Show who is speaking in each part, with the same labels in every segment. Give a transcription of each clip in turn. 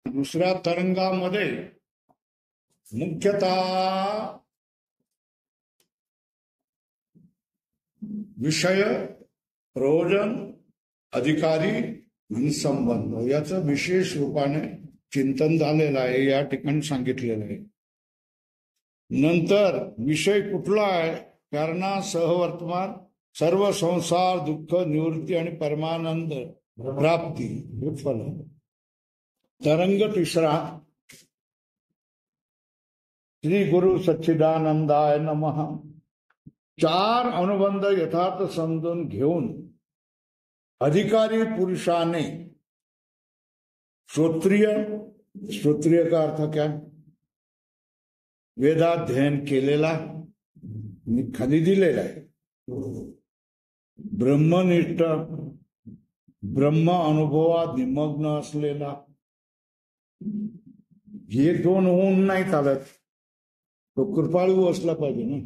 Speaker 1: दुसऱ्या तरंगामध्ये मुख्यतः विषय, प्रयोजन, अधिकारी आणि संबंध याचं विशेष रूपाने चिंतन झालेलं आहे, या ठिकाणी सांगितलेलं आहे. नंतर विषय कुठला आहे? कारणा सहवर्तमान, सर्व संसार, दुःख निवृत्ती आणि परमानंद प्राप्ती हे फल. तरंग तिसरा, श्री गुरु सच्चिदानंदाय नमः. चार अनुबंध यथार्थ समजून घेऊन अधिकारी पुरुषाने श्रोत्रिय का अर्थ क्या? वेदाध्ययन केलेला, खाली दिलेला आहे. ब्रह्मनिष्ठ, ब्रह्म अनुभवात निमग्न असलेला, हे दोन होऊन नाही चालत. तो कृपाळू असला पाहिजे ना.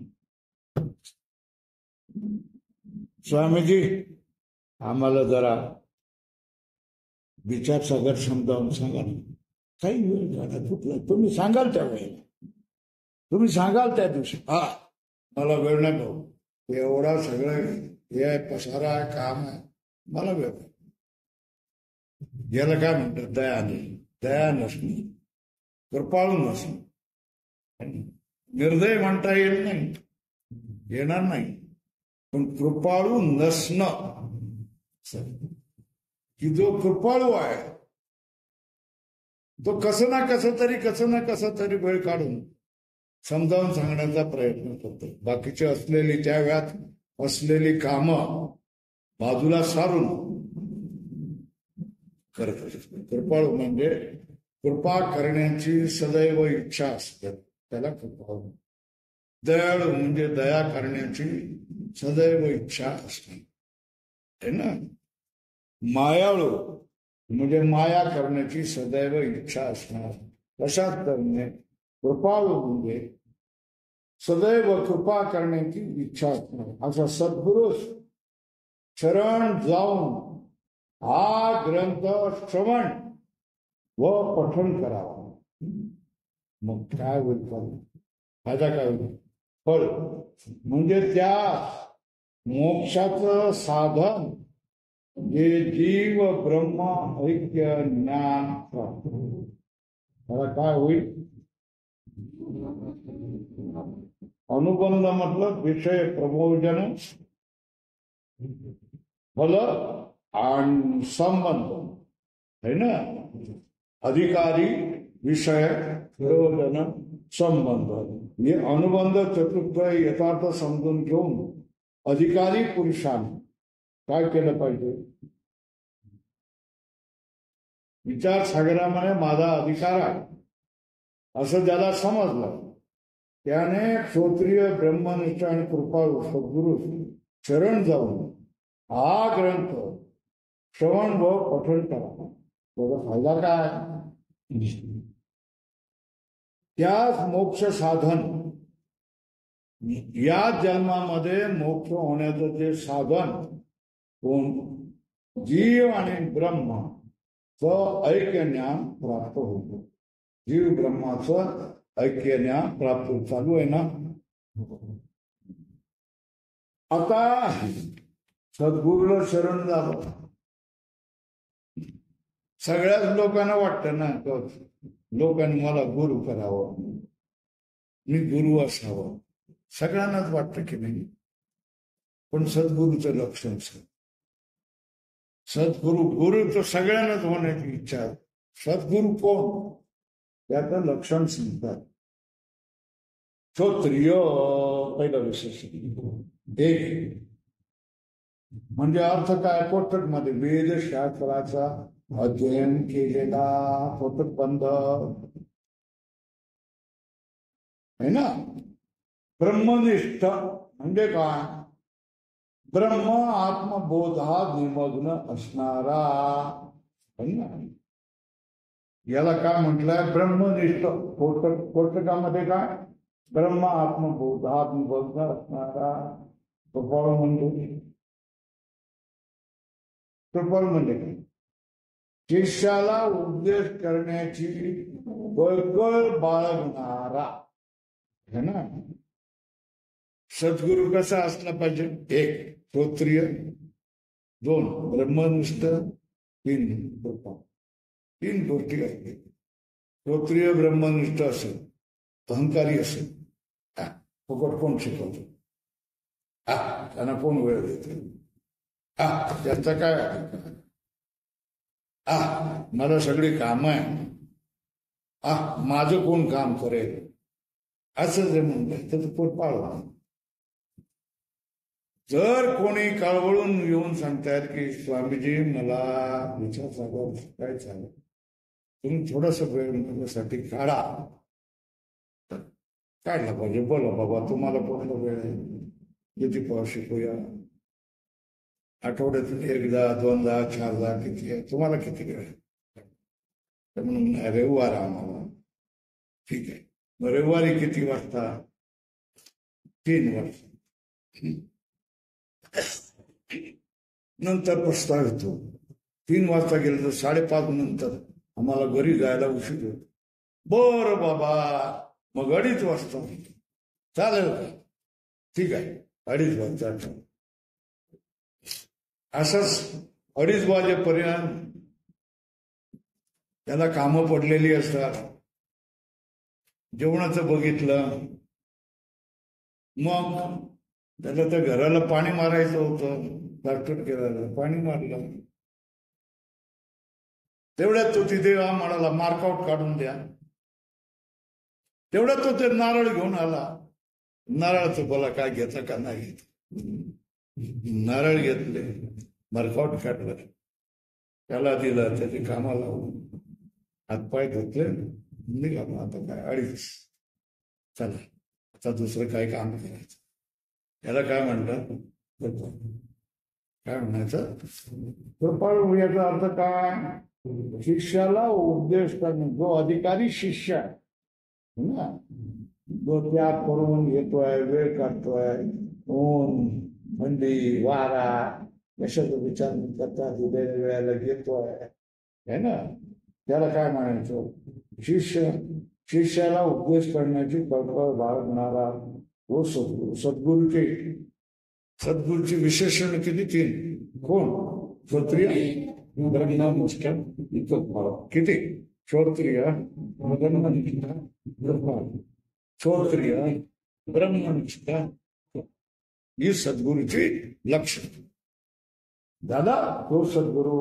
Speaker 1: स्वामीजी आम्हाला जरा विचारसागर समजावून सांगा ना. काही वेळ झाला चुकला, तुम्ही सांगाल त्या वेळेला, तुम्ही सांगाल त्या दिवशी. हा, मला वेळ नाही भाऊ, एवढा सगळं हे पसारा आहे, काम आहे, मला वेळ नाही. याला काय म्हणतात? दया नाही. दया नसणे, कृपाळू नसणे. निर्दय म्हणता येईल नाही, येणार नाही, पण कृपाळू नसणं, की जो कृपाळू आहे तो कसं ना कसं तरी वेळ काढून समजावून सांगण्याचा प्रयत्न करतो. बाकीची असलेली त्या वेळात असलेली कामं बाजूला सारून करत असतो. कृपाळू म्हणजे कृपा करण्याची सदैव इच्छा असते, त्याला कृपाळू. दयाळू म्हणजे दया करण्याची सदैव इच्छा असते, है ना. मायाळू म्हणजे माया करण्याची सदैव इच्छा असणार. तशाच करणे कृपाळू म्हणजे सदैव कृपा करण्याची इच्छा असणार. असा सद्गुरुस शरण जाऊन हा ग्रंथ श्रवण व पठण करावा. मग काय होईल? फायदा काय होईल? फळ म्हणजे त्या मोक्षाचं साधन जे जीव ब्रह्म ऐक्य ज्ञान प्राप्त. त्याला काय होईल? अनुबंध म्हटलं विषय, प्रबोधन, फल आणि संबंध है ना. अधिकारी, विषय, प्रयोजन, संबंध. हे अनुबंध चतुर्थ यथार्थ समजून घेऊन अधिकारी पुरुषाने काय केलं पाहिजे? विचार सागरामध्ये माझा अधिकार आहे असं ज्याला समजलं त्याने क्षत्रिय, ब्रह्मनिष्ठ आणि कृपाळू सद्गुरु शरण जाऊन हा ग्रंथ श्रवण व पठण करा. त्याचा फायदा काय? त्याच मोक्ष साधन, या जन्मामध्ये मोक्ष होण्याचं जे साधन कोण? जीव आणि ब्रह्म ऐक्य ज्ञान प्राप्त होतं. जीव ब्रह्माचं ऐक्य ज्ञान प्राप्त चालू आहे ना. आता सद्गुरूला शरण झालं. सगळ्याच लोकांना वाटतं ना, लोकांनी मला गुरु करावं, मी गुरु असावं, सगळ्यांनाच वाटतं की नाही. पण सद्गुरूचं लक्षण, सद्गुरु, गुरु तर सगळ्यांनाच होण्याची इच्छा आहे. सद्गुरु कोण? त्याचं लक्षण सांगतात. क्षत्रिय पहिला विशेष. एक म्हणजे अर्थ काय? कोटक मध्ये वेदशास्त्राचा अध्ययन केलेला कोटक बंध है ना. ब्रह्मनिष्ठ म्हणजे काय? ब्रह्म आत्मबोधात निमग्न असणारा. याला काय म्हटलंय? ब्रह्मनिष्ठ. कोटकामध्ये काय? ब्रह्म आत्मबोधात निमग्न असणारा. कृपाळू म्हणजे काय? शिष्याला उपदेश करण्याची कळकळ बाळगणारा है ना. सद्गुरू कसा असला पाहिजे? एक श्रोत्रिय, दोन ब्रह्मनिष्ठ, तीन कृपा. तीन गोष्टी असते. श्रोत्रिय ब्रह्मनिष्ठ असेल, अहंकारी असेल, फुकट कोण शिकवतो? त्यांना कोण वेळ देते? त्यांचा काय मला सगळी काम आहे, माझं कोण काम करेल, असं जे म्हणतात त्याचं पोट पाळवा. जर कोणी कळवळून येऊन सांगतायत की स्वामीजी मला विचार सागर काय चालेल, तुम्ही थोडस वेळ माझ्यासाठी काढा, काढला पाहिजे. बोला बाबा तुम्हाला पूर्ण वेळ आहे, किती पाव शिकूया, आठवड्यातून एकदा, दोनदा, चारदा, किती आहे तुम्हाला, किती वेळ आहे? म्हणून रविवार आम्हाला ठीक आहे. मग रविवारी किती वाजता? 3 वाजता. नंतर प्रस्ताव येतो 3 वाजता गेलं तर 5:30 नंतर आम्हाला घरी जायला उशीर होतो. बरं बाबा मग 2:30 वाजता चालेल का? ठीक आहे 2:30 वाजता. असंच 2:30 वाजेपर्यंत त्याला कामं पडलेली असतात. जेवणाचं बघितलं, मग त्याला त्या घराला पाणी मारायचं होतं, प्लास्टर केलं, पाणी मारलं. तेवढ्यात तो तिथे म्हणाला मार्कआउट काढून द्या. तेवढ्यात तो ते नारळ घेऊन आला. नारळाचं बोला काय घेता का नाही घेत? नारळ घेतले, मार्कआउट काढलं, त्याला दिलं, त्याची कामाला लावून हातपाय धुतले, निघाला. आता काय 2:30, चला आता दुसरं काय काम करायचं. याला काय म्हणतात? काय म्हणायचं? कृपाळू याचा अर्थ काय? शिष्याला उपदेश करणे. जो अधिकारी शिष्य आहे ना, जो त्याग करून येतोय, वेळ काढतोय, ऊन, थंडी, वारा कशाचा विचार न करता दिलेल्या वेळेला येतोय है ना, त्याला काय म्हणायचं? शिष्य. शिष्याला उपदेश करण्याची कळकळ बाळगणारा वो सद्गुरू. सद्गुरूची विशेषण किती? 3. कोण? श्रोत्रिय, ब्रह्मनिष्ठ, किती? श्रोत्रिय, ब्रह्मनिष्ठ, श्रोत्रिय, ब्रह्मनिष्ठ, ही सद्गुरूची लक्षण. दादा तो सद्गुरू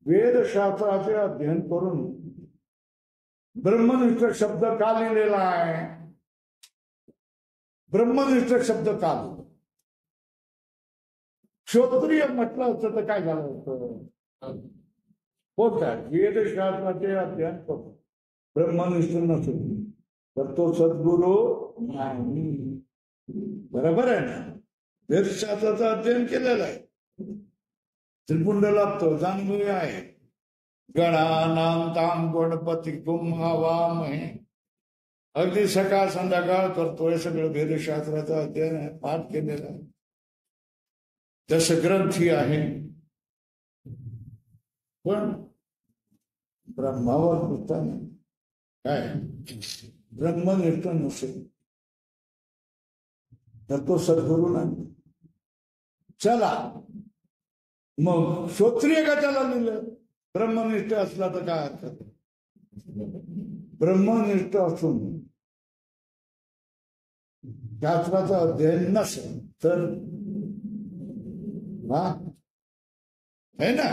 Speaker 1: वेदशास्त्राचे अध्ययन करून ब्रह्मनिष्ठ शब्द का लिहिलेला आहे? ब्रह्मनिष्ठ शब्द का लिहिला? श्रोत्रिय म्हटलं असतं तर काय झालं होतं? होत आहे वेदशास्त्राचे अध्ययन करून ब्रह्मनिष्ठ नसेल तर तो सद्गुरू नाही. बरोबर आहे ना? वेदशास्त्राचं अध्ययन केलेलं आहे, त्रिपुंड लागतो, जाणवी आहे. गणानाम ताम गणपती गुम्हावामहे. अगदी सकाळ संध्याकाळ करतोय, सगळं वेदशास्त्राचं अध्ययन आहे, पाठ केलेला आहे, दशग्रंथी आहे, पण ब्रह्मावर होता नाही. काय ब्रह्मनिष्ठ नसेल तर तो सद्गुरू नाही. चला मग श्रोत्रिय का त्याला लिहिलं? ब्रह्मनिष्ठ असला तर काय हरकत? ब्रह्मनिष्ठ असून शास्त्राचं अध्ययन नसेल तर है ना.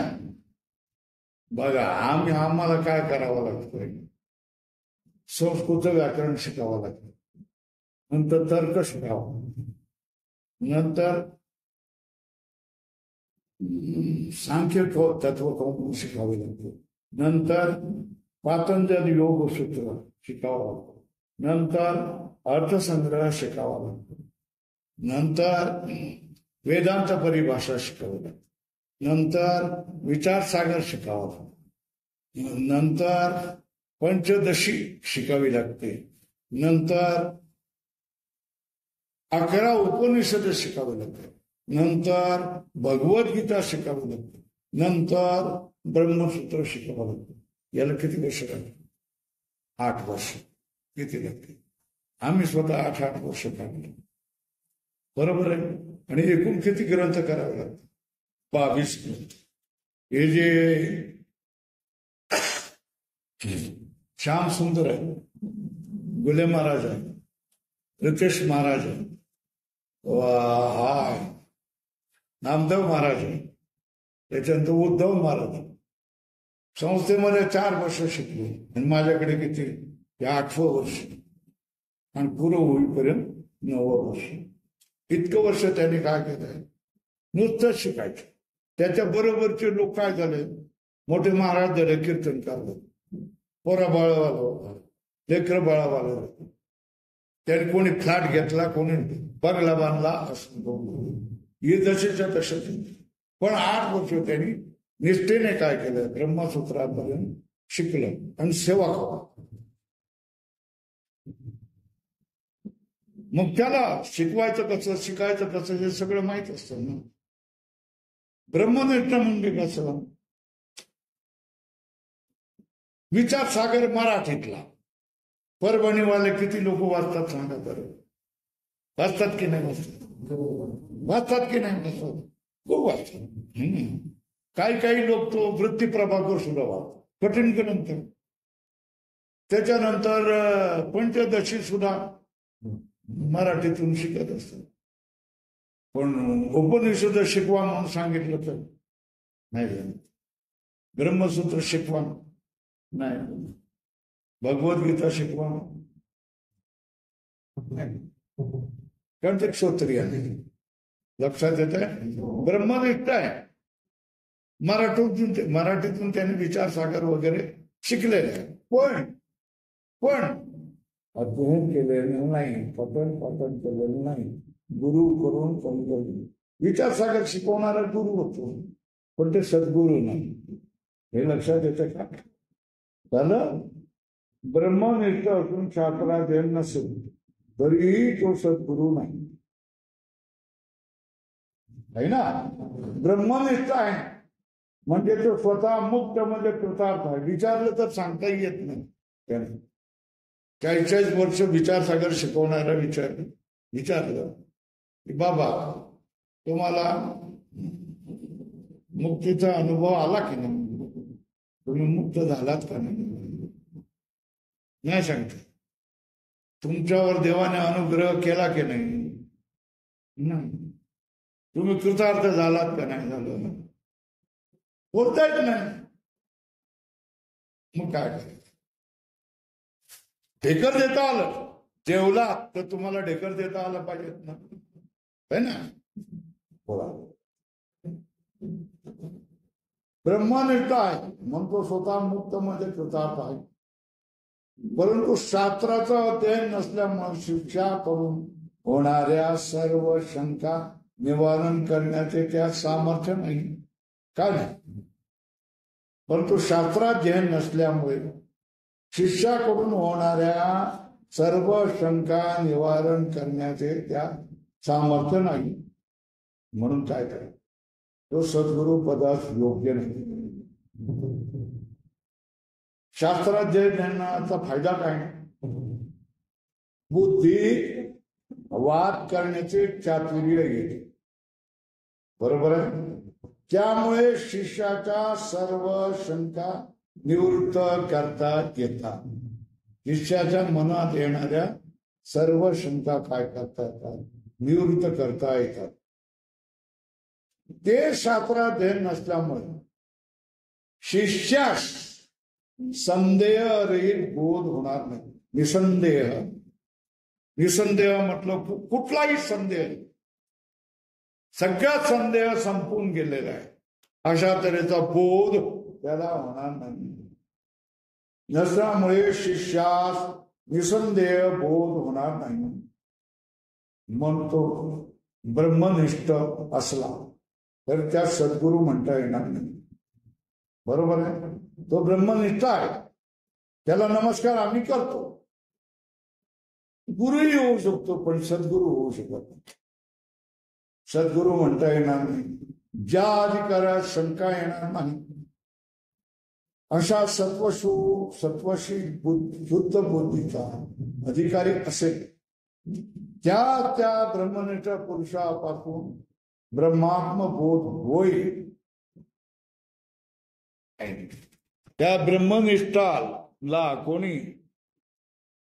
Speaker 1: बघा आम्हाला काय करावं लागतंय? संस्कृत व्याकरण शिकावं लागतं, नंतर तर्क शिकावं, नंतर सांख्य तत्व शिकावे लागते, नंतर पातंजल योग सूत्र शिकावं लागतं, नंतर अर्थसंग्रह शिकावा लागतो, नंतर वेदांत परिभाषा शिकावी लागते, नंतर विचारसागर शिकावा लागतो, नंतर पंचदशी शिकावी लागते, नंतर 11 उपनिषद शिकावे लागते, नंतर भगवद्गीता शिकावी लागते, नंतर ब्रह्मसूत्र शिकावं लागतं. याला किती वर्ष लागते? 8 वर्ष. किती लागते? आम्ही स्वतः 8 वर्ष काढले. बरोबर आहे. आणि एकूण किती ग्रंथ करावे लागतात? 22 ग्रंथ. हे जे श्याम सुंदर आहे, गुले महाराज आहे, रितेश महाराज आहे, हा नामदेव महाराज आहे, त्याच्यानंतर उद्धव महाराज. संस्थेमध्ये 4 वर्ष शिकले आणि माझ्याकडे किती? 8वं वर्ष आणि पूर्ण होईपर्यंत 9वं वर्ष. इतकं वर्ष त्यांनी काय केलंय? नुसतं शिकायचं. त्याच्या बरोबरचे लोक काय झाले? मोठे महाराज झाले, कीर्तनकार झाले, पोरा बाळावाला, लेकर बाळावाला. त्यांनी कोणी फ्लॅट घेतला, कोणी बंगला बांधला, असं हे जसेच्या तसेच. पण 8 वर्ष त्यांनी निष्ठेने काय केलं? ब्रह्मसूत्रापर्यंत शिकलं आणि सेवा केली. मग त्याला शिकवायचं कसं, शिकायचं कसं, हे सगळं माहित असतं ना. ब्रह्मनिष्ठ म्हणजे कसं? विचार सागर मराठीतला. परभणीवाले किती लोक वाचतात सांगा बरं? वाचतात की नाही वाचतात? वाचतात की नाही वाचतात? खूप वाचतात. काही लोक तो वृत्ती प्रभाकर सुद्धा वाचतात. कठीण ग्रंथ. त्याच्यानंतर पंचदशी सुद्धा मराठीतून शिकत असतात. पण उपनिषद शिकवा म्हणून सांगितलं तर नाही. ब्रह्मसूत्र शिकवा नाही. भगवद्गीता शिकवा नाही. कारण ते क्षत्रिय आहे. लक्षात येत आहे? ब्रह्मनिष्ठ आहे. मराठीतून त्यांनी विचारसागर वगैरे शिकलेले आहे. पण अध्ययन केलेलं नाही, पठण केलेलं नाही. गुरु करून समजून विचारसागर शिकवणारा गुरु होतो, पण ते सद्गुरू नाही. हे लक्षात येतं का? झालं. ब्रह्मनिष्ठ असून शास्त्राध्ययन नसेल तरीही तो सद्गुरू नाही. आहे ना? ब्रह्मनिष्ठ आहे म्हणजे तो स्वतः मुक्त म्हणजे कृतार्थ आहे. विचारलं तर सांगताही येत नाही. 40 वर्ष विचारसागर शिकवणारा विचारलं की बाबा तुम्हाला मुक्तीचा अनुभव आला की नाही? तुम्ही मुक्त झालात का नाही? नाही सांगते. तुमच्यावर देवाने अनुग्रह केला की नाही? तुम्ही कृतार्थ झालात का नाही झालं? बोलता येत नाही. मग काय करायचं? ढेकर देता आलं. जेवला तर तुम्हाला ढेकर देता आलं पाहिजेत ना, है ना? बोला. ब्रह्मनिष्ठ आहे म्हणतो स्वतः मुक्त म्हणजे कृतार्थ आहे. परंतु शास्त्राचं अध्ययन नसल्यामुळे शिक्षा करून होणाऱ्या सर्व शंका निवारण करण्याचे त्या सामर्थ्य नाही. काय नाही? परंतु शास्त्राध्ययन नसल्यामुळे शिष्याकडून होणाऱ्या सर्व शंका निवारण करण्याचे त्या सामर्थ्य नाही. म्हणून काय करायचं? तो सद्गुरु पदास योग्य नाही. शास्त्राध्ययनाचा फायदा काय? बुद्धी वाद करण्याचे चातुर्य येते. बरोबर आहे? त्यामुळे शिष्याच्या सर्व शंका निवृत्त करता येतात. शिष्याच्या मनात येणाऱ्या सर्व शंका काय करता येतात? निवृत्त करता येतात. ते शास्त्राध्ययन नसल्यामुळे शिष्यास संदेहरहित बोध होणार नाही. निसंदेह म्हटलं कुठलाही संदेह, सगळा संदेह संपून गेलेला आहे अशा तऱ्हेचा बोध त्याला होणार नाही. नसल्यामुळे शिष्यास निसंदेह बोध होणार नाही. म्हणतो ब्रह्मनिष्ठ असला तर त्या सद्गुरू म्हणता येणार नाही. बरोबर आहे? तो ब्रह्मनिष्ठ आहे, त्याला नमस्कार आम्ही करतो. गुरुही होऊ शकतो पण सद्गुरू होऊ शकत नाही. सद्गुरू म्हणता येणार नाही. ज्या अधिकारात शंका येणार नाही अशा सत्वशी शुद्ध बुद्धीचा अधिकारी असेल त्या ब्रह्मनिष्ठ पुरुषापासून ब्रह्मात्म बोध होईल. त्या ब्रह्मनिष्ठाला कोणी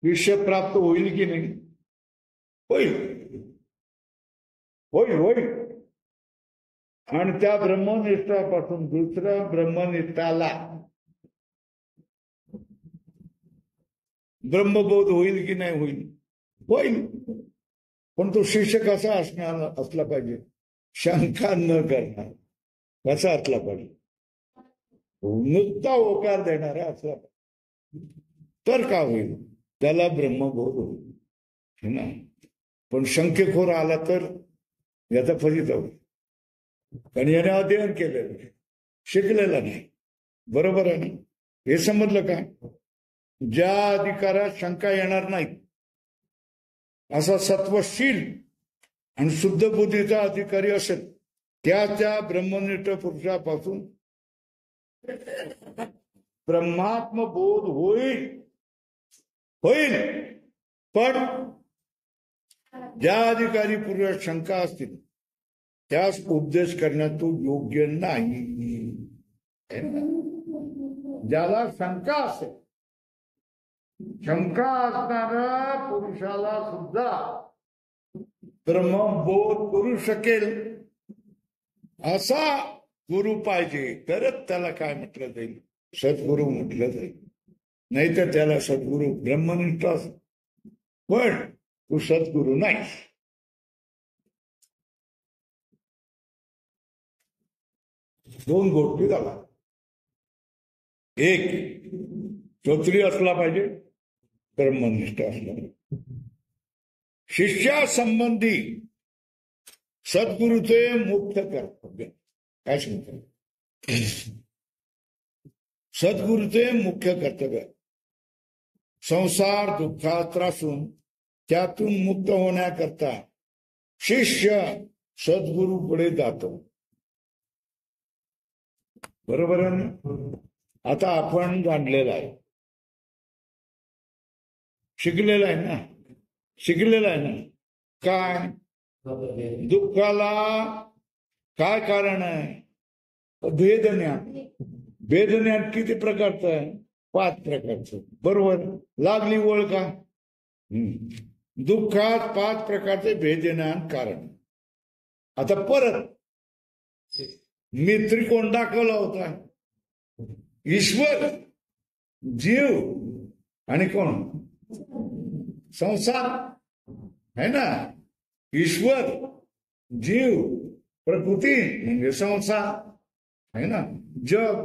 Speaker 1: विषय प्राप्त होईल की नाही? होईल होईल होईल. आणि त्या ब्रह्मनिष्ठापासून दुसऱ्या ब्रह्मनिष्ठाला ब्रह्मबोध होईल की नाही? होईल होईल. पण तो शिष्य कसा असला पाहिजे? शंका न करणार कसा असला पाहिजे? नुसता होकार देणारा असला पाहिजे. तर का होईल? त्याला ब्रह्मबोध होईल ना. पण शंकेखोर आला तर याचा फलित होईल. कारण याने अध्ययन केलेलं शिकलेलं नाही. बरोबर आहे ना? हे समजलं का? ज्या अधिकारात शंका येणार नाही असा सत्वशील आणि शुद्ध बुद्धीचा अधिकारी असेल त्या ब्रह्मनिष्ठ पुरुषापासून ब्रह्मात्म बोध होईल होईल. पण ज्या अधिकारी पुरुषात शंका असतील त्यास उपदेश करण्यात तो योग्य नाही. ज्याला शंका असेल, शंका असणाऱ्या पुरुषाला सुद्धा ब्रह्मबोध करू शकेल असा गुरु पाहिजे, तरच त्याला काय म्हटलं जाईल? सद्गुरू म्हटलं जाईल. नाही तर त्याला सद्गुरू ब्रह्मनिष्ठ पण तू सद्गुरू नाही. दोन गोष्टी झाला. एक, श्रोत्री असला पाहिजे, ब्रह्मनिष्ठ असला पाहिजे. शिष्यासंबंधी सद्गुरूचे मुख्य कर्तव्य काय सांगतात? सद्गुरूचे मुख्य कर्तव्य संसार दुःखात त्रासून त्यातून मुक्त होण्याकरता शिष्य सद्गुरू पुढे जातो. बरोबर आहे ना? आता आपण जाणलेलं आहे, शिकलेलं आहे ना, शिकलेलं आहे ना. काय दुःखाला काय कारण आहे? भेदज्ञान. भेदज्ञान किती प्रकारचं आहे? 5 प्रकारचं. बरोबर? लागली ओळखा. दुःखात 5 प्रकारचे भेदज्ञान कारण. आता परत मी त्रिकोण दाखवला होता. ईश्वर, जीव आणि कोण? संसार है ना. ईश्वर, जीव, प्रकृती म्हणजे संसार है ना. जग,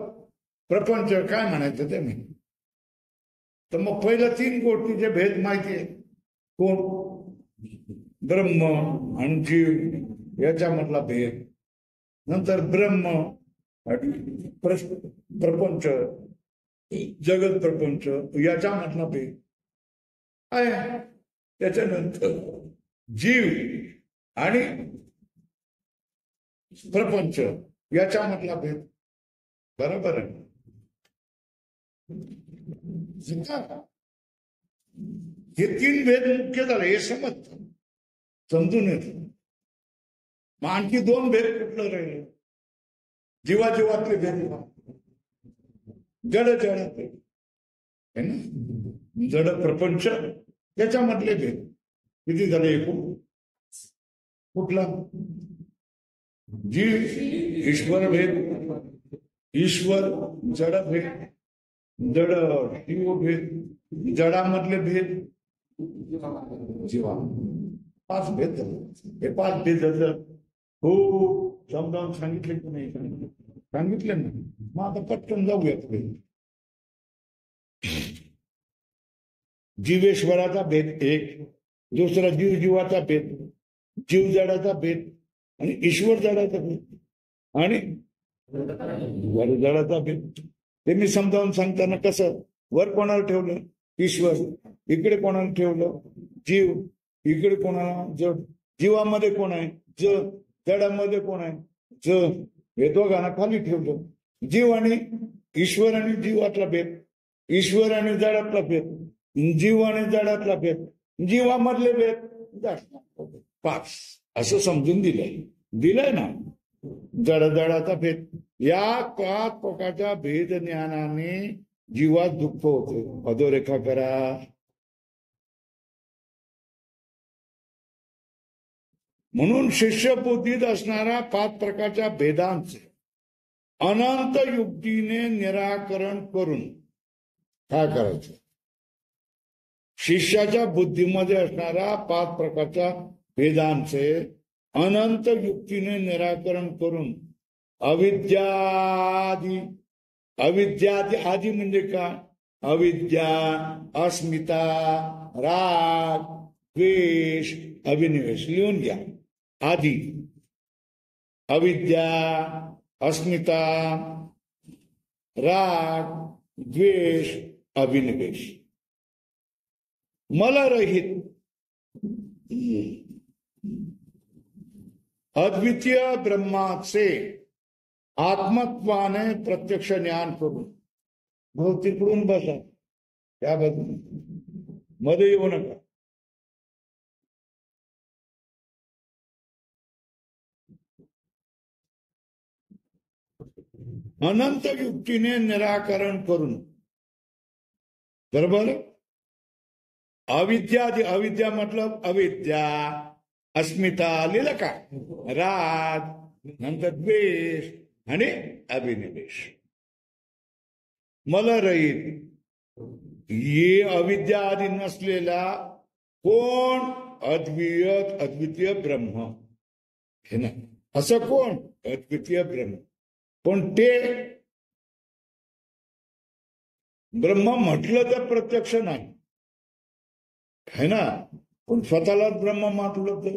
Speaker 1: प्रपंच काय म्हणायचं ते मी. तर मग पहिल्या 3 गोष्टीचे भेद माहिती आहे. कोण? ब्रह्म आणि जीव याच्यामधला भेद. नंतर ब्रह्म, प्रपंच, जगत प्रपंच याच्यामधला भेद आहे. त्याच्यानंतर जीव आणि प्रपंच याच्यामधला भेद. बरोबर आहे. हे 3 भेद मुख्य झाले. हे समजून येत. मग आणखी 2 भेद कुठलं राहिले? जीवाजीवातले भेद, जड भेद है ना. जड प्रपंच त्याच्यामधले भेद किती झाले एकूण? कुठला? जीव ईश्वर भेद, ईश्वर जड भेद, जड जीव भेद, जडामधले भेद, जीवा. 5 भेद झाले. हे 5 भेद झालं. हो समजावून सांगितले की नाही? सांगितले ना. मग आता पटकन जाऊयात. जीवेश्वराचा भेद एक, दुसरा जीव जीवाचा भेद, जीव जडाचा भेद आणि ईश्वर जडाचा भेद आणि जडाचा भेद. ते मी समजावून सांगताना कसं, वर कोणाला ठेवलं? ईश्वर. इकडे कोणाला ठेवलं? जीव. इकडे कोणाला? जड. जीवामध्ये कोण आहे? जडामध्ये कोण आहे? हे दोघांना खाली ठेवलं. जीव आणि ईश्वर आणि जीवातला भेद, ईश्वर आणि जडातला भेद, जीव आणि जडातला भेद, जीवामधले भेद, पाच असं समजून दिलंय ना. जडाचा भेद, या पाच प्रकारच्या भेद ज्ञानाने जीवात दुःख होते. अधोरेखा करा. म्हणून शिष्यबुद्धीत असणाऱ्या पाच प्रकारच्या भेदांचे अनंत युक्तीने निराकरण करून काय करायचं? शिष्याच्या बुद्धीमध्ये असणाऱ्या पाच प्रकारच्या भेदांचे अनंत युक्तीने निराकरण करून अविद्यादी आदी म्हणजे काय? अविद्या, अस्मिता, राग, द्वेष, अभिनिवेश. लिहून घ्या. आधी अविद्या, अस्मिता, राग, द्वेष, अभिनिवेश. मलरहित अद्वितीय ब्रह्माचे आत्मत्वाने प्रत्यक्ष ज्ञान करून. मग तिकडून बसा, त्या बाजूने मध्ये येऊ नका. अनंत युक्तीने निराकरण करून. बरोबर. अविद्या मतलब अविद्या, अस्मिता लिहिलं का? राग, नंतर द्वेष आणि अभिनिवेश. मलरहित, ये अविद्या आदी नसलेला कोण? अद्वितीय ब्रह्म. हे ना, असं कोण? अद्वितीय ब्रह्म. पण ते ब्रह्म म्हटलं तर प्रत्यक्ष नाही, है ना. पण स्वतःलाच ब्रह्म म्हटलं तर,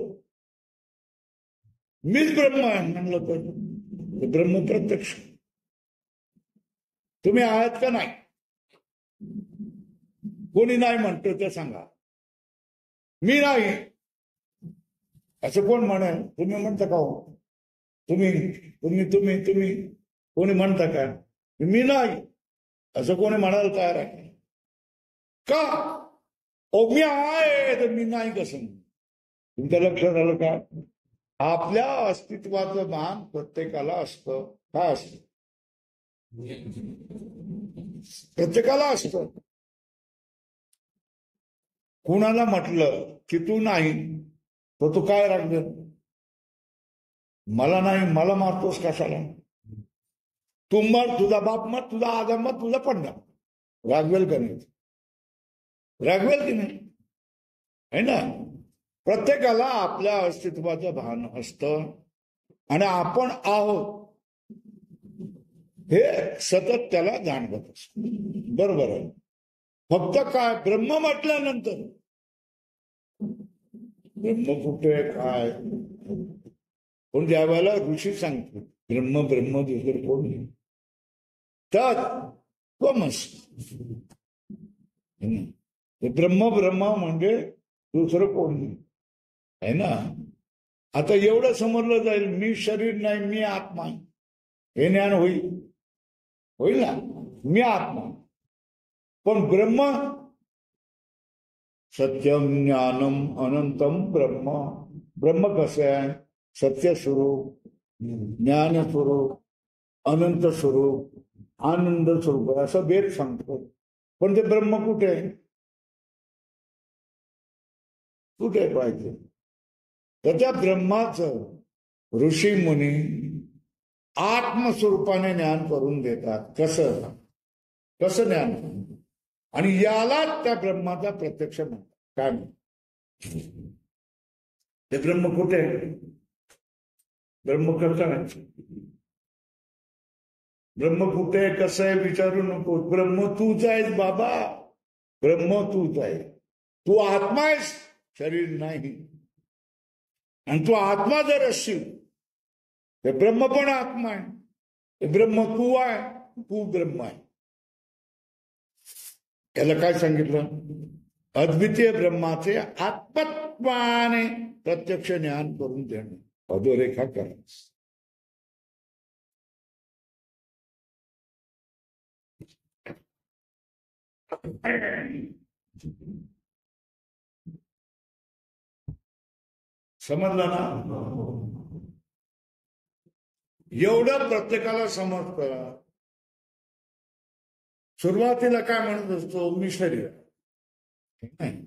Speaker 1: मीच ब्रह्म आहे म्हणलं तर ब्रह्म प्रत्यक्ष. तुम्ही आहात का नाही? कोणी नाही म्हणतो तर सांगा. मी नाही असं कोण म्हणेल? तुम्ही म्हणता का हो? तुम्ही कोणी म्हणता का मी नाही असं कोणी म्हणायला तयार आहे का? मी आहे तर मी नाही कसं? तुमच्या लक्षात आलं का? आपल्या अस्तित्वाचं भान प्रत्येकाला असतं. काय असतं? प्रत्येकाला असतं. कुणाला म्हटलं की तू नाही तर तू काय रागवेल? मला नाही, मला मारतोस कशाला? तू मर, तुझा बाप मर, तुझा आजा मर, तुझा पण रागवेल का नाही? रागवेल की नाही? है ना. प्रत्येकाला आपल्या अस्तित्वाचं भान असतं आणि आपण आहोत हे सतत त्याला जाणवत असत. बरोबर आहे. फक्त काय? ब्रह्म म्हटल्यानंतर ब्रह्म कुठे काय? पण ज्या वेळेला ऋषी सांगतो ब्रह्म दुसरं कोण नाही तर त्वमस. ब्रह्म म्हणजे दुसरं कोण नाही, है ना. आता एवढं समजलं जाईल, मी शरीर नाही, मी आत्मा. हे ज्ञान होईल ना. मी आत्मा. पण सत्यम ज्ञानम अनंतम ब्रह्म कसं आहे? सत्य स्वरूप, ज्ञान स्वरूप, अनंत स्वरूप, आनंद स्वरूप असं भेद सांगतो. पण ते ब्रह्म कुठे आहे? कुठे पाहिजे? तर त्या ब्रह्माचं ऋषी मुनी आत्मस्वरूपाने ज्ञान करून देतात. कसं ज्ञान? आणि यालाच त्या ब्रह्माचा प्रत्यक्ष म्हणतात. काय ते ब्रह्म कुठे आहे? ब्रह्म कसं आहे? ब्रह्म कुठे आहे, कसं आहे विचारू नको. ब्रह्म तूच आहेस बाबा. ब्रह्म तूच आहे. तू आत्मा आहेस, शरीर नाही. आणि तू आत्मा जर असशील तर ब्रह्म पण आत्मा आहे. ब्रह्म तू आहे, तू ब्रह्म आहे. याला काय सांगितलं? अद्वितीय ब्रह्माचे आत्मत्वाने प्रत्यक्ष ज्ञान करून देणं. अधोरेखा करा. समजलं ना? एवढं प्रत्येकाला समजतं. सुरुवातीला काय म्हणत असतो, मी शरीर नाही,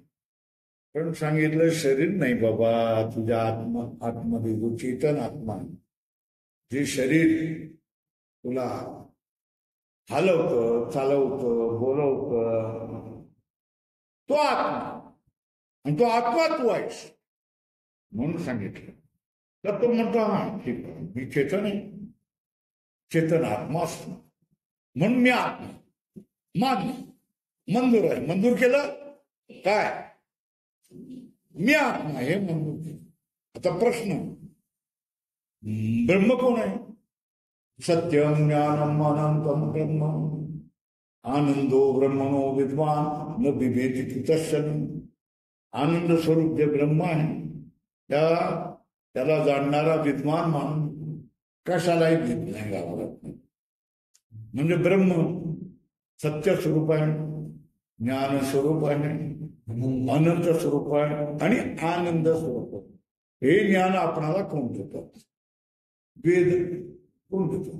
Speaker 1: पण सांगितलं शरीर नाही बाबा, तुझ्या आतमध्ये जो चेतन आत्मा, जे शरीर तुला हलवतं, चालवतं, बोलवतं, तो आत्मा, आणि तो आत्मा तू आहेस म्हणून सांगितलं. तर तो म्हणतो हा ठीक आहे, मी चेतन आहे, चेतन आत्मा असतो म्हणून मी आत्मा मान्य, मंजूर आहे. मंजूर केलं काय, मी आत्मा हे मंजूर केलं. आता प्रश्न, ब्रह्म कोण आहे? सत्यम ज्ञानम अनंतम ब्रह्म आनंदो ब्रह्मणो विद्वान न बिभेति तस्सन. आनंद स्वरूप जे ब्रह्म आहे त्याला जाणणारा विद्वान माणूस कशालाही भीत नाही घाबरत. म्हणजे ब्रह्म सत्य स्वरूप आहे, ज्ञान स्वरूप आहे, अनंत स्वरूप आहे आणि आनंद स्वरूप आहे. हे ज्ञान आपणाला कोण देतात? वेद कोण देतो?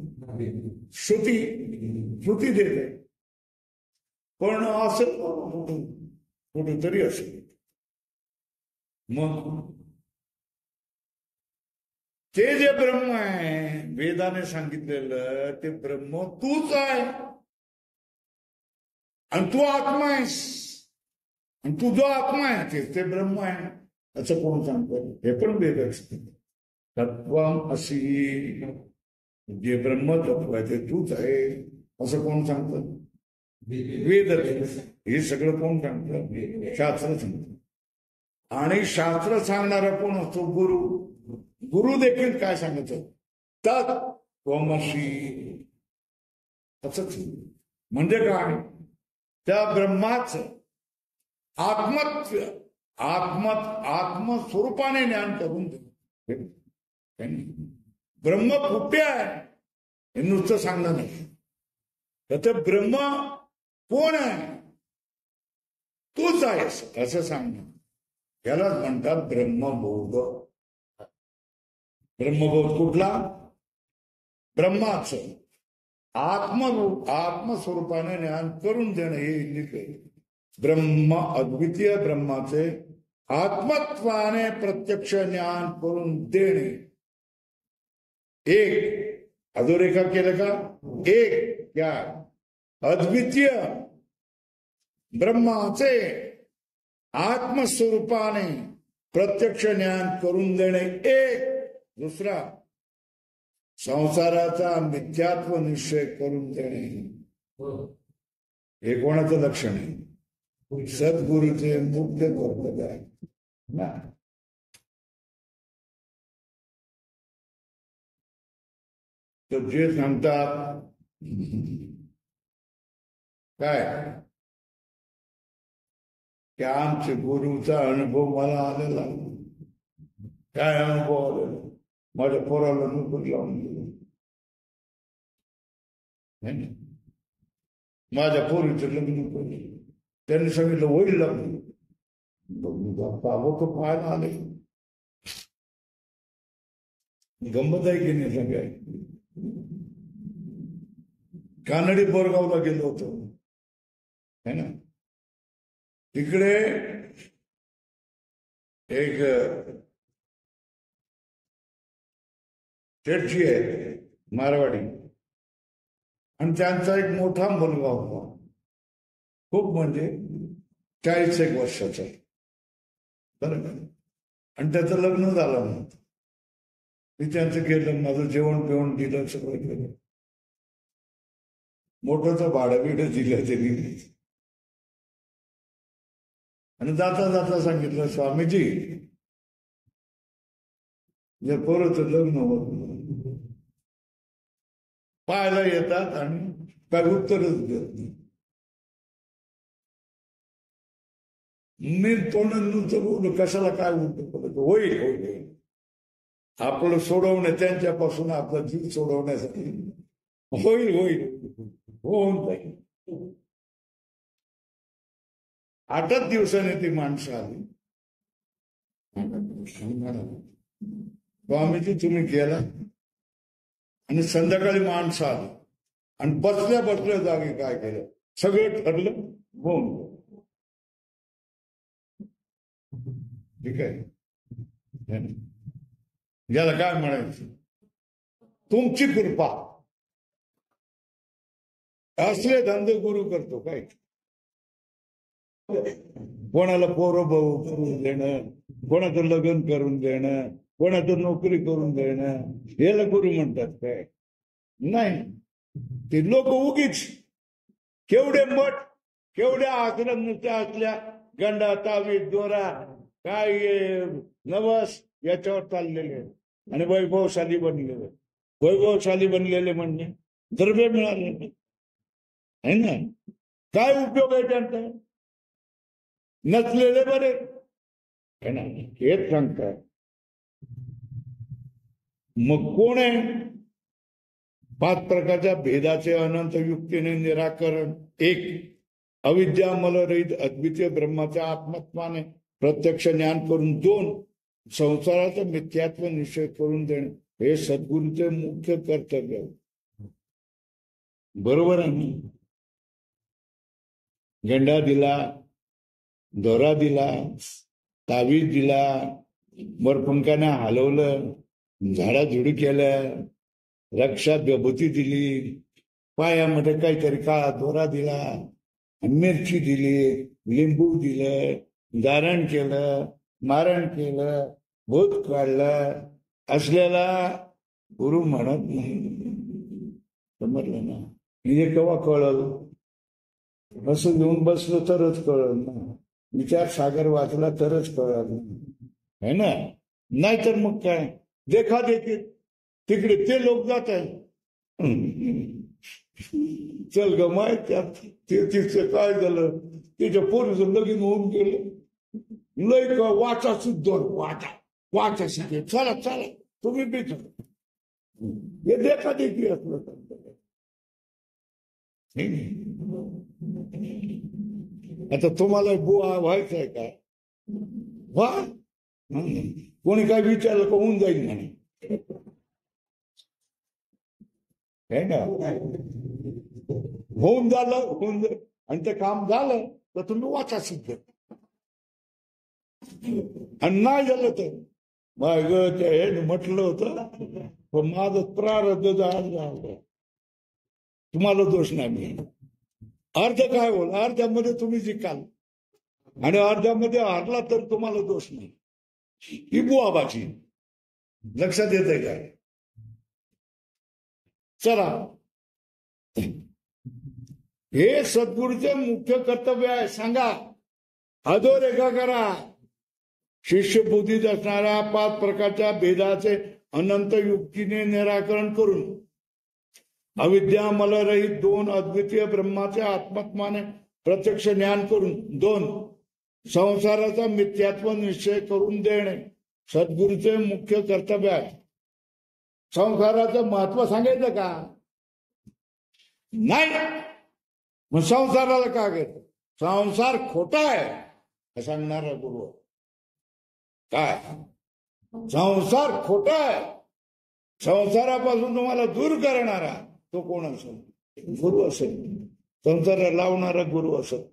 Speaker 1: श्रुती देते. पण असं कुठेतरी असेल. मग ते जे ब्रह्म आहे वेदाने सांगितलेलं ते ब्रह्म तूच आहे, आणि तू आत्मा आहेस, आणि तू जो आत्मा आहे ते ब्रह्म आहे असं कोण सांगतं? हे पण वेदच. तत्वम अशी, जे ब्रह्मतत्व आहे ते तूच आहे असं कोण सांगतं? वेदच. हे सगळं कोण सांगतं? शास्त्र सांगतं. आणि शास्त्र सांगणारा कोण असतो? गुरु. गुरु देखील काय सांगतो? तत्वमसी. असंच म्हणजे काय? त्या ब्रह्माचं आत्मस्वरूपाने ज्ञान करून दे. ब्रह्म कुठे आहे हे नुसतं सांगणं नाही, तर ते ब्रह्म कोण आहे? तूच आहेस असं सांगणं. यालाच म्हणतात ब्रह्मबोध. ब्रह्मबोध कुठला? ब्रह्माचं आत्मस्वरूपाने ज्ञान करून देणं हे इंग्लिश. ब्रह्म अद्वितीय ब्रह्माचे आत्मत्वाने प्रत्यक्ष ज्ञान करून देणे. एक अधोरेखा केलं का? एक क्या? अद्वितीय ब्रह्माचे आत्मस्वरूपाने प्रत्यक्ष ज्ञान करून देणे एक. दुसरा, संसाराचा मिथ्यात्व निश्चय करून देणे. हे कोणाचं लक्षण आहे? सद्गुरूचे मुख्य कर्तव्य आहे ना. तर जे सांगतात काय की आमच्या गुरुचा अनुभव मला आलेला. काय अनुभव आलेला? माझ्या पोराला नोकरी लावून दिली, माझ्या पोरीचं लग्न केलं, त्यांनी सांगितलं होईल लग्न. बाबा पाहायला आले. गंमत आहे की नाही सांगाय? कानडी बोरगावला गेलो होतो है ना. तिकडे एक शेठजी आहे मारवाडी, आणि त्यांचा एक मोठा मुलगा होता, खूप म्हणजे 40 वर्षाचा, बरं का. आणि त्याचं लग्न झालं नव्हतं. मी त्यांचं केलं, माझं जेवण पिवण दिलं, सगळं केलं. मोठंच भाडं बिडं दिलं त्यांनी. आणि जाता जाता सांगितलं, स्वामीजी या पोराचं लग्न होत पाहायला येतात आणि काय उत्तरच देत नाही. मी तोंडाचं बोललो, कशाला काय उलट? होईल होईल, आपलं सोडवणे त्यांच्यापासून आपला जीव सोडवण्यासाठी होईल होईल होऊन जाईल. 8च दिवसाने ती माणसं आली. स्वामीजी तुम्ही गेला आणि संध्याकाळी माणसं आली आणि बसल्या बसल्या जागी काय केलं, सगळं ठरलं, बोंब. ठीक आहे, याला काय म्हणायचं, तुमची कृपा. असले धंदे गुरु करतो काय, कोणाला पोरं भाऊ करून देणं, कोणाचं लग्न करून देणं, कोणाचं नोकरी करून देणं, याला गुरु म्हणतात काय? नाही. ते लोक उगीच केवढे मठ, केवढ्या आश्रम नुसत्या असल्या, गंडा तावीज दोरा काय नवस याच्यावर चाललेले आणि वैभवशाली बनलेले. वैभवशाली बनलेले म्हणजे द्रव्य मिळाले आहे ना, काय उपयोग आहे त्यांचा? नसलेले बरे है ना, हेच सांगतात. मग कोण आहे? 5 प्रकारच्या भेदाचे अनंत युक्तीने निराकरण. 1. अविद्या मलरहित अद्वितीय ब्रह्माच्या आत्मत्वाने प्रत्यक्ष ज्ञान करून. 2. संसाराचा मिथ्यात्व निश्चय करून देणे हे सद्गुरूचे मुख्य कर्तव्य आहे. बरोबर आहे ना? झेंडा दिला, दोरा दिला, तावीज दिला, मोरपंखाने हलवलं, झाडाझुडी केलं, रक्षा विभूती दिली, पायामध्ये काहीतरी काळा दोरा दिला, मिरची दिली, लिंबू दिलं, दारण केलं, मारण केलं, भूत काढलं, असलेला गुरु म्हणत नाही. समजलं ना? हे केव्हा कळल? असं घेऊन बसलं तरच कळल ना, विचार सागर वाचला तरच कळल है ना. नाहीतर मग काय देखा देखील तिकडे ते लोक जात आहे. चल ग माय, त्यात ते तिचं काय झालं, त्याच्या पोरीचं लगीन होऊन गेलं, लय का वाचा सुद्धा वाचा शिके, चला चला तुम्ही बी हे देखा देखी असलं तर. आता तुम्हाला बुवा व्हायचंय काय? व्हा. कोणी काय विचारलं का होऊन जाईल म्हणे, है ना. होऊन जाईल आणि ते काम झालं तर तुम्ही वाचा सिद्ध, आणि नाही झालं तर मग ते म्हटलं होतं पण माझं प्रारब्ध झालं, तुम्हाला दोष नाही मिळेल. अर्ध काय होईल, अर्ध्यामध्ये तुम्ही जिंकाल आणि अर्ध्यामध्ये हारला तर तुम्हाला दोष नाही. ही बुवाबाची लक्षात येते काय? चला, हे सद्गुरूचे मुख्य कर्तव्य आहे. सांगा, अधोरेखा करा. शिष्य बुद्धीत असणाऱ्या 5 प्रकारच्या भेदाचे अनंत युक्तीने निराकरण करून अविद्या मलरहित 2 अद्वितीय ब्रह्माचे आत्मत्वाने प्रत्यक्ष ज्ञान करून. 2. संसाराचा मिथ्यात्व निश्चय करून देणे सद्गुरूचे मुख्य कर्तव्य आहे. संसाराचं महत्व सांगायचं का? नाही. मग संसाराला का घेत? संसार खोटा आहे हे सांगणारा गुरु काय? संसार खोटा आहे, संसारापासून तुम्हाला दूर करणारा तो कोण असेल? गुरु असेल. संसाराला लावणारा गुरु असेल,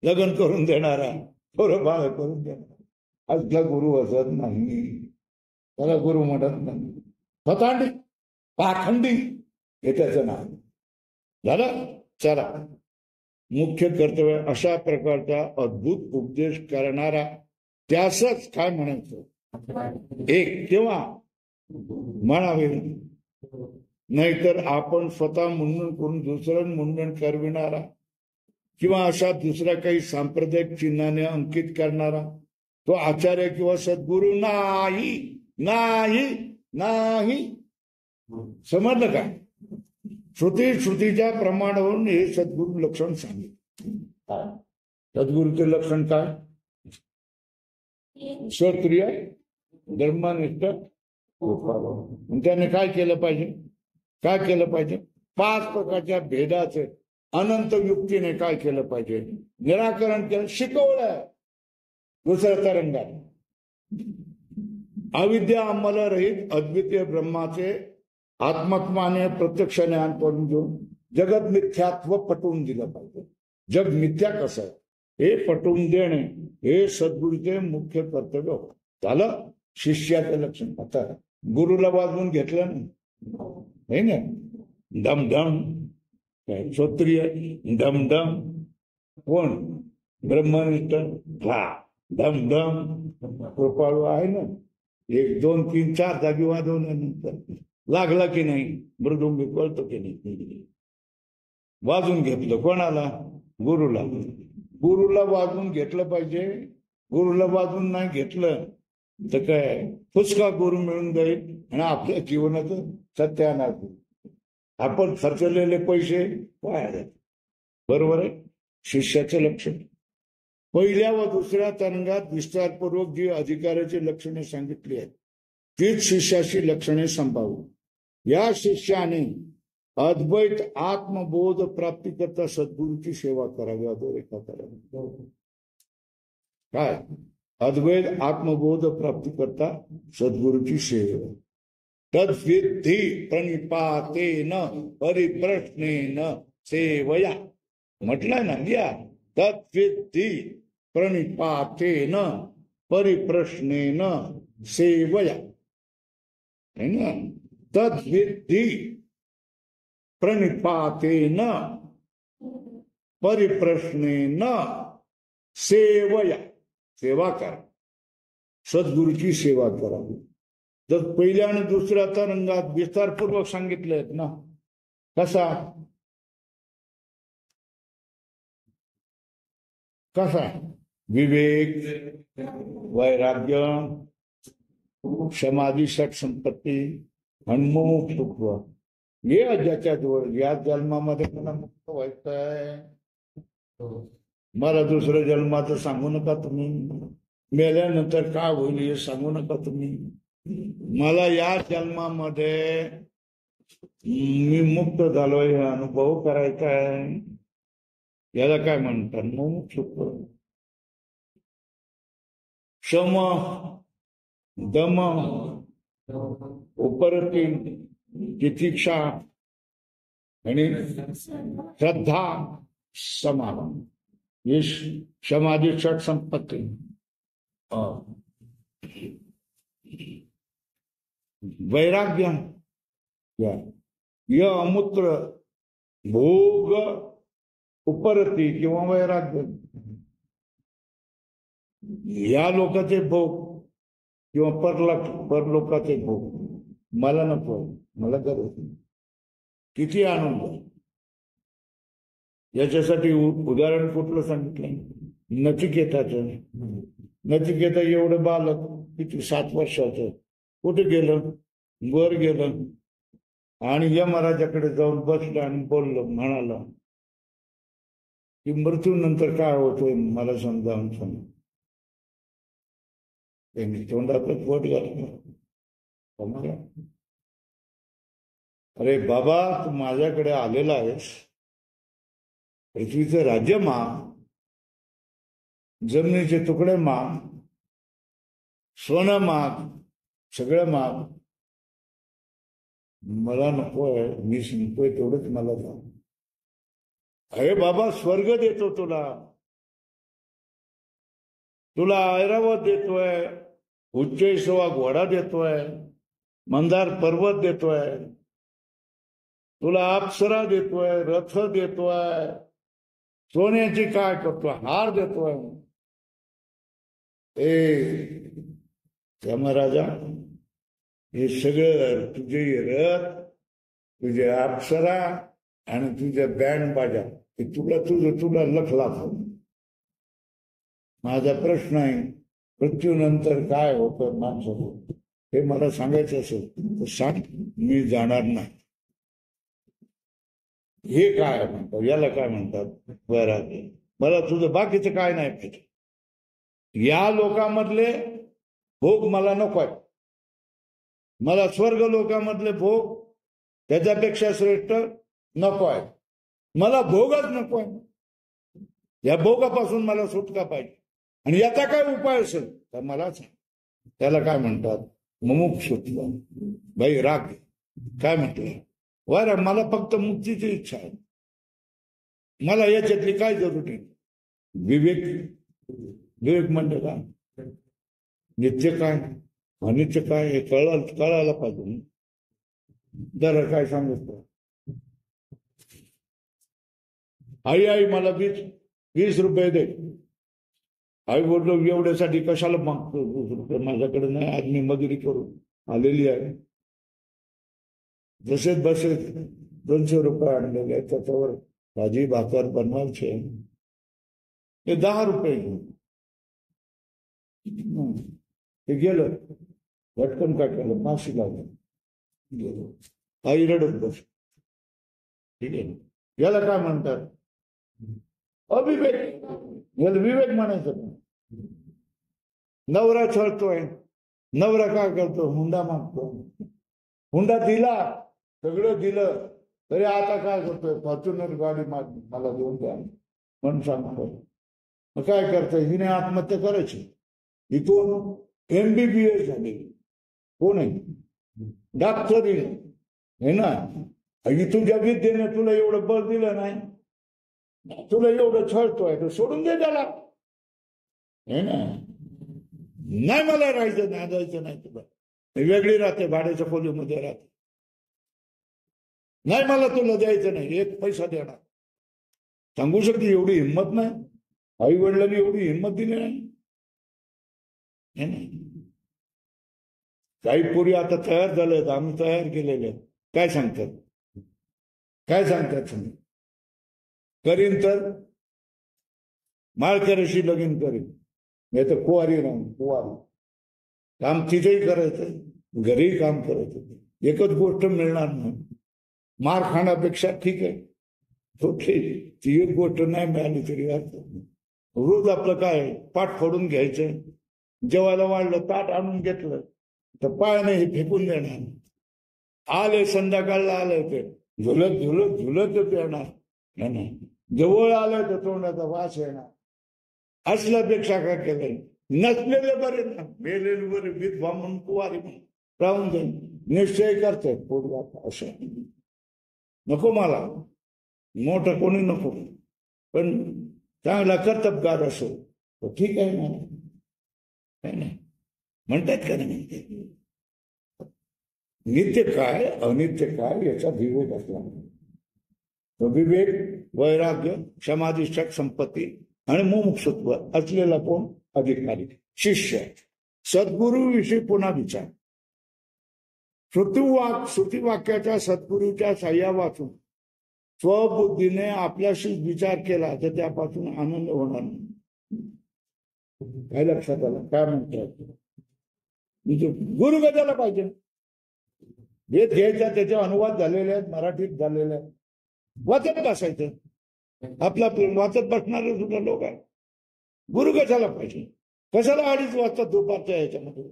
Speaker 1: लग्न करून देणारा, थोडं बाळ करून देणारा असला गुरु असत नाही. त्याला गुरु म्हणत नाही. पतांडी पाखंडी हे त्याचं नाव झालं. चला, मुख्य कर्तव्य अशा प्रकारचा अद्भुत उपदेश करणारा त्यासच काय म्हणायचं? 1. तेव्हा म्हणावे, नाहीतर आपण स्वतः मुंडन करून दुसरं मुंडन करविणारा किंवा अशा दुसऱ्या काही सांप्रदायिक चिन्हाने अंकित करणारा तो आचार्य किंवा सद्गुरू नाही. नाही नाही. समजलं का? श्रुतीच्या प्रमाणावरून हे सद्गुरू लक्षण सांगितलं. सद्गुरूचे लक्षण काय? क्षत्रिय धर्मनिष्ठ. त्याने काय केलं पाहिजे? काय केलं पाहिजे? 5 प्रकारच्या भेदाचे अनंत युक्तीने काय केलं पाहिजे, निराकरण केलं, शिकवलंय दुसऱ्या तरंगात. अविद्या अंमल रहित अद्वितीय ब्रह्माचे आत्मत्वाने प्रत्यक्ष ज्ञान करून देऊन जगत मिथ्यात्व पटवून दिलं पाहिजे. जग मिथ्या कसं आहे हे पटवून देणे हे सद्गुरूचे मुख्य कर्तव्य होतं. झालं शिष्याचं लक्षण. आता गुरुला वाजवून घेतलं नाही ना, डमडम क्षत्रिय डमडम, कोण ब्रह्मनिष्ठ हा डमडम कृपाळू आहे ना, 1 2 3 4 जागी वाजवल्यानंतर लागला की नाही, मृदुंगी कळतो की नाही, वाजून घेतलं कोणाला, गुरुला. गुरुला वाजून घेतलं पाहिजे. गुरुला वाजून नाही घेतलं तर काय फुसका गुरु मिळून जाईल आणि आपल्या जीवनाचं सत्यानाश होईल. आपण खर्चलेले पैसे वाया जातात. बरोबर आहे. शिष्याचं लक्ष पहिल्या व दुसऱ्या तरंगात विस्तारपूर्वक जी अधिकाराची लक्षणे सांगितली आहेत तीच शिष्याची लक्षणे संभावू. या शिष्याने अद्वैत आत्मबोध प्राप्ती करता सद्गुरूची सेवा करावी. अधोरेखा करावी. काय अद्वैत आत्मबोध प्राप्ती करता सद्गुरूची सेवा. तद्विधी प्रणिपातेन परिप्रश्नेन सेवया. म्हटलंय ना, लिया. तद्विधी प्रणिपातेन परिप्रश्नेन सेवया. तद्विधी प्रणिपातेन परिप्रश्नेन सेवया. सेवा करा, सद्गुरूची सेवा करावी. तर पहिल्या आणि दुसऱ्या तरंगात विस्तारपूर्वक सांगितले आहेत ना. कसा कसा विवेक, वैराग्य, समाधी, षट संपत्ती, हन्मुख हे ज्याच्या जवळ या जन्मामध्ये मला मुक्त व्हायचंय. मला दुसऱ्या जन्माचं सांगू नका तुम्ही. मेल्यानंतर काय होईल हे सांगू नका तुम्ही. मला या जन्मामध्ये मी मुक्त झालोय हे अनुभव करायचा आहे. याला काय म्हणतात, मोक्ष. शम, दम, उपरती, तितिक्षा आणि श्रद्धा, समाधान. ये समाधी, षट संपत्ती. वैराग्य या अमूत्र भोग उपरती किंवा वैराग्य या लोकांचे भोग किंवा परलोकाचे भोग मला नको, मला गरज. किती आनंद. याच्यासाठी उदाहरण कुठलं सांगितलं, नचिकेताचं. नचिकेता एवढं बालक, किती 7 वर्षाचं, कुठे गेलं, वर गेलं आणि यमराजाकडे जाऊन बसलं आणि बोललं, म्हणाला की मृत्यूनंतर काय होतोय मला समजावून सांग. त्यांनी तोंडातच बोट घातलं. अरे बाबा, तू माझ्याकडे आलेला आहेस, पृथ्वीचं राज्य माग, जमिनीचे तुकडे माग, सोनं माग, सगळं माग. मला नकोय, मी सांगतोय तेवढंच मला सांग. अरे बाबा, स्वर्ग देतो तुला, तुला ऐरावत देतोय, उच्चैसवा घोडा देतोय, मंदार पर्वत देतोय, तुला अप्सरा देतोय, रथ देतोय, सोन्याची काय करतोय, हार देतोय. यमराजा, हे सगळं तुझे रथ, तुझे अप्सरा आणि तुझ्या बँड बाजा हे तुला लखलाफ. माझा प्रश्न आहे, मृत्यूनंतर काय होतं माणसाचं हे मला सांगायचं असेल तर सांग, मी जाणार नाही. हे काय म्हणतात, याला काय म्हणतात, वैराग्य. मला तुझं बाकीचं काय नाही पाहिजे. या लोकांमधले भोग मला नकोय. मला स्वर्ग लोकांमधले भोग त्याच्यापेक्षा श्रेष्ठ नको आहे. मला भोगच नको आहे. या भोगापासून मला सुटका पाहिजे. आणि याचा काय उपाय असेल तर मला सांग. त्याला काय म्हणतात? मुमुक्षुत्व, वैराग्य. काय म्हटलं? वर मला फक्त मुक्तीची इच्छा आहे, मला याच्यातली काय जरूर नाही. विवेक. विवेक म्हणजे काय? नित्य काय अनित्य काय हे कळायला पाहिजे. जरा काय सांगितलं, आई मला 20 रुपये दे. आई बोललो एवढ्यासाठी कशाला मागतो 20 रुपये? माझ्याकडे नाही, आज मी मजुरी करून आलेली आहे. जसे बसे 200 रुपये आणलेले आहेत, त्याच्यावर भाजी भाकर बनवायचे. हे 10 रुपये घेऊन ते गेलं. झटकन काय केलं? फाशी लागलं. गेलो. आई रडत बस. ठीक आहे, याला काय म्हणतात? अविवेक. याला विवेक म्हणायचं. नवरा छळतोय, नवरा काय करतो? हुंडा मागतो. हुंडा दिला, सगळं दिलं, तरी आता काय करतोय? फॉर्च्युनर गाडी मला देऊन द्या म्हणून सांगतो. मग काय करतोय? हिने आत्महत्या करायची. इथून MBBS झाले. कोण आहे? डॉक्टर आहे ना. तुझ्या विद्येने तुला एवढं बळ दिलं नाही, तुला एवढं छळतोय, तर सोडून दे त्याला. हे ना, नाही मला राहायचं नाही, जायचं नाही. तुला वेगळी राहते, भाड्याच्या खोलीमध्ये राहते. नाही मला तुला द्यायचं नाही, 1 पैसा देणार. सांगू शकते एवढी हिंमत नाही. आई वडिलांनी एवढी हिंमत दिली नाही. काही पोरी आता तयार झालेत, आम्ही तयार केलेले. काय सांगतात? काय सांगतात? करीन तर माळकऱ्याशी लगीन करीन, नाही तर कुवारी राहून. कुवारी काम तिथेही करायचं, घरीही काम करायचं. एकच गोष्ट मिळणार नाही. मार खाण्यापेक्षा ठीक आहे, तो ठीक. ती एक गोष्ट नाही मिळाली तरी रोज आपलं काय पाठ फोडून घ्यायचं. जेवायला वाढलं, ताट आणून घेतलं तर पायाने हे फेकून देणार. आले संध्याकाळला आले ते झुलत झुलत झुलत येणार. नाही, जवळ आलं तर तोंडाचा वास येणार. असल्यापेक्षा काय केलंय? नसलेले बरे ना, मेलेले बरे. विधवा म्हणून कुवारी म्हणून राहून जाईल. निश्चय करते पोटगा असं नको मला. मोठं कोणी नको, पण चांगला कर्तबगार असो तर ठीक आहे ना. नाही म्हणतात का नाही? नित्य काय अनित्य काय याचा विवेक असला. तो विवेक, वैराग्य, समाधिष्ठक संपत्ती आणि मुमुक्षुत्व असलेला कोण? अधिकारी, शिष्य. सद्गुरूविषयी पुन्हा विचार. श्रुतिवाक्याच्या सद्गुरूच्या साह्या वाचून स्वबुद्धीने आपल्याशी विचार केला तर त्यापासून आनंद होणार नाही. काय लक्षात आलं? काय म्हणतात? गुरु गजाला पाहिजे. वेद घ्यायचा, त्याचे अनुवाद झालेले आहेत, मराठीत झालेले आहेत. वाचत बसायचं. आपला वाचत बसणारे सुद्धा लोक आहेत. गुरु कशाला पाहिजे? कशाला 2:30 वाजता दुपारच्या याच्यामध्ये?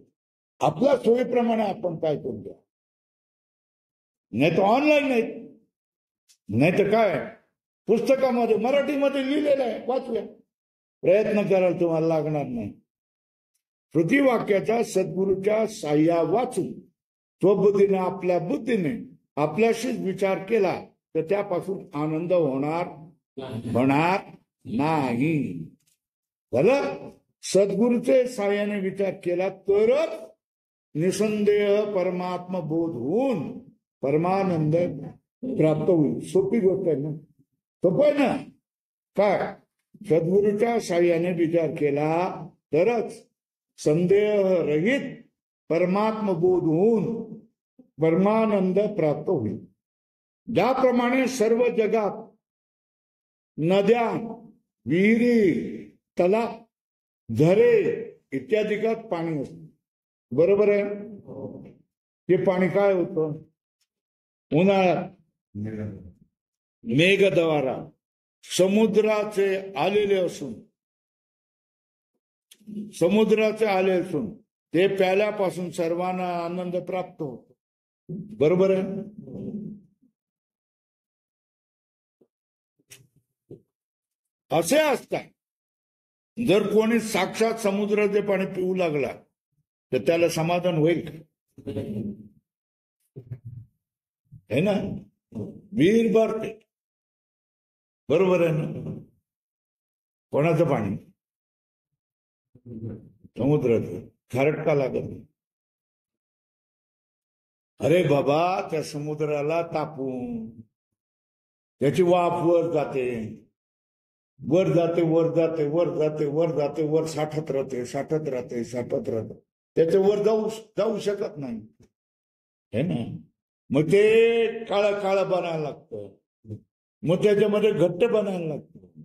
Speaker 1: आपल्या सोयीप्रमाणे आपण काय करूया. नाही तर ऑनलाईन नाही, नाही तर काय पुस्तकामध्ये मराठीमध्ये लिहिलेलं आहे, वाचूया. प्रयत्न कराल तुम्हाला लागणार नाही. श्रुतिवाक्याच्या सद्गुरूच्या साह्या वाचून स्वबुद्धीने आपल्या बुद्धीने आपल्याशीच विचार केला तर त्यापासून आनंद होणार नाही. झालं? सद्गुरूचे साह्याने विचार केला तरच निसंदेह परमात्मा बोध होऊन परमानंद प्राप्त होईल. सोपी गोष्ट आहे ना, सोपं आहे ना. काय? सद्गुरूच्या साह्याने विचार केला तरच संदेह रहित परमात्मा बोध होऊन परमानंद प्राप्त होईल. ज्याप्रमाणे सर्व जगात नद्या, विहिरी, तलाव, झरे इत्यादिकात पाणी असतं. बरोबर आहे? ते पाणी काय होतं? उन्हाळ्यात मेघद्वारा समुद्राचे आलेले असून ते प्याल्यापासून सर्वांना आनंद प्राप्त होतो. बरोबर आहे? असे असतात. जर कोणी साक्षात समुद्राचे पाणी पिऊ लागला तर त्याला समाधान होईल का? है ना? विहीर भरते, बरोबर आहे ना? कोणाचं पाणी? समुद्राचं. खारट का लागत नाही? अरे बाबा, त्या समुद्राला तापून त्याची वाफ वर जाते, वर जाते, वर जाते, वर जाते, वर जाते, वर साठत राहते, साठत राहते, साठत राहते. त्याच्या वर जाऊ शकत नाही, है ना? मग ते काळं काळं बनायला लागतं, मग त्याच्यामध्ये घट्ट बनायला लागतं,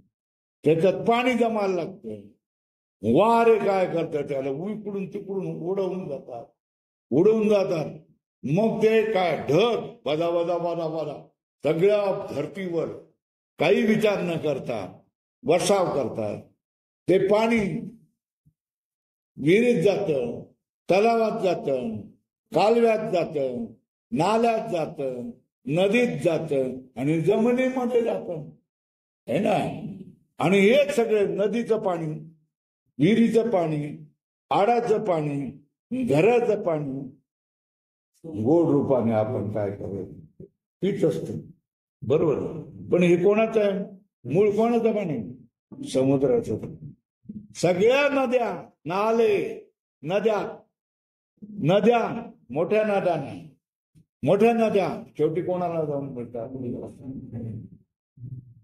Speaker 1: त्याच्यात पाणी जमायला लागतं. वारे काय करतात त्याला, इकडून तिकडून उडवून जातात. मग ते काय ढग बदा बदा बदा बदा सगळ्या धरतीवर काही विचार न करता वर्षाव करतात. ते पाणी विहिरीत जातं, तलावात जातं, कालव्यात जातं, नाल्यात जातं, नदीत जातं आणि जमिनीमध्ये जातं, है ना? आणि हे सगळे नदीचं पाणी, विहिरीचं पाणी, आडाचं पाणी, घराचं पाणी गोड रूपाने आपण काय करायचं पीत असतो, बरोबर? पण हे कोणाचं आहे? मूळ कोणाचं पाणी? समुद्राचं. सगळ्या नद्या, नाले, नद्या मोठ्या नद्या शेवटी कोणाला जाऊन मिळतात?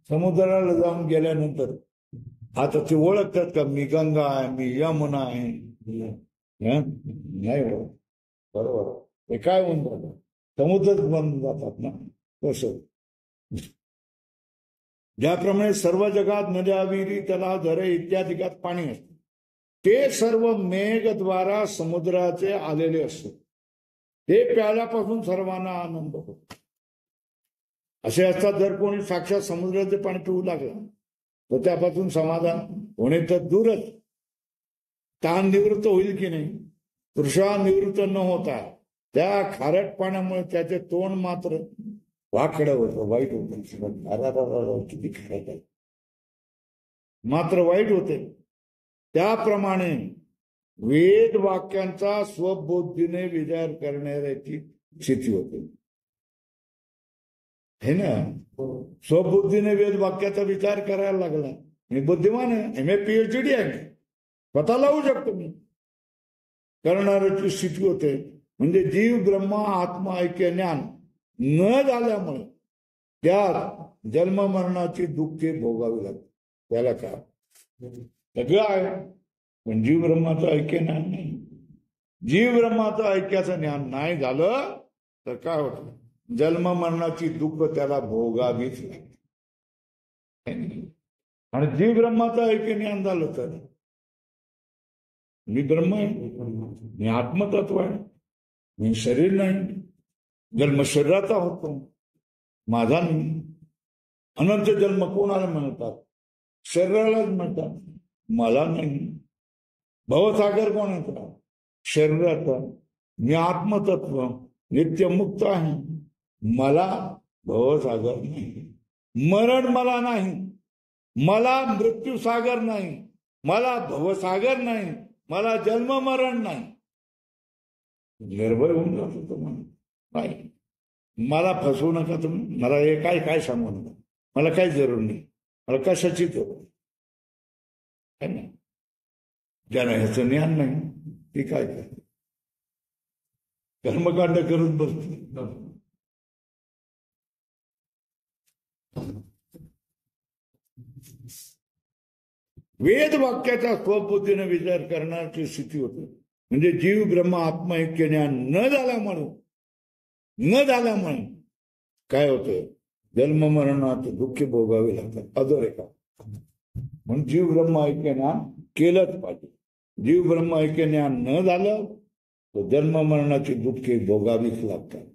Speaker 1: समुद्राला जाऊन गेल्यानंतर आता ते ओळखतात का मी गंगा आहे, मी यमुना आहे? नाही ओळख, बरोबर? ते काय होऊन जातं? समुद्रच बनून जातात ना. तसं ज्याप्रमाणे सर्व जगात नद्या, विहिरी, तलाव, झरे इत्यादिकात पाणी असते, ते सर्व मेघद्वारा समुद्राचे आलेले असते. ते प्याल्यापासून सर्वांना आनंद होतो. असे असतात. जर कोणी साक्षात समुद्राचे पाणी पिऊ लागला तर त्यापासून समाधान होणे तर दूरच, ताण निवृत्त होईल की नाही? तृषा निवृत्त न होता त्या खारट पाण्यामुळे त्याचे तोंड मात्र वाकडं होतं, वाईट होतं. किती खारट आहे, मात्र वाईट होते. त्याप्रमाणे वेद वाक्यांचा स्वबुद्धीने विचार करणाऱ्याची स्थिती होते, है ना? स्वबुद्धीने वेद वाक्याचा विचार करायला लागला. मी बुद्धिमान आहे, MA PhD आहे, स्वतः लावू शकतो मी, करणाऱ्याची स्थिती होते. म्हणजे जीव ब्रह्मा आत्मा ऐक्य ज्ञान न झाल्यामुळे त्यात जन्म मरणाची दुःखे भोगावी लागते. त्याला काय सगळं आहे, पण जीव ब्रह्माचं ऐक्य ज्ञान नाही. जीव ब्रह्माचं ऐक्याचं ज्ञान नाही झालं तर काय होतं? जन्म मरणाची दुःख त्याला भोगावीच लागते. आणि जीव ब्रह्माचं ऐक्य ज्ञान झालं तर मी ब्रह्म आहे, मी आत्मतत्व आहे, मी शरीर नाही. जन्म शरीराचा होतो, माझा नाही. अनंत जन्म कोणाला म्हणतात? शरीरालाच म्हणतात, मला नाही. भवसागर कोणाचा? शरीराचा. मी आत्मतत्व नित्यमुक्त आहे, मला भवसागर नाही. मरण मला नाही, मला मृत्यूसागर नाही, मला भवसागर नाही, मला जन्म मरण नाही. निर्भय होऊन जातो तुम्हाला. मला फसवू नका तुम्ही, मला हे काय सांगू नका, मला काही जरूर नाही, मला कशाची जरूर नाही. ज्याला ह्याचं ज्ञान नाही ती काय करते? कर्मकांड करत बसते. वेद वाक्याचा स्वबुद्धीने विचार करण्याची स्थिती होते. म्हणजे जीव ब्रह्म आत्मा ऐक्य ज्ञान न झाल्यामुळे काय होतं? जन्म मरणात दुःख भोगावे लागतात. अधोरेखा. म्हणून जीव ब्रह्म ऐक्य ज्ञान केलंच पाहिजे. जीव ब्रह्म ऐक्य ज्ञान न झालं तर जन्म मरणाची दुःखे भोगावीच लागतात.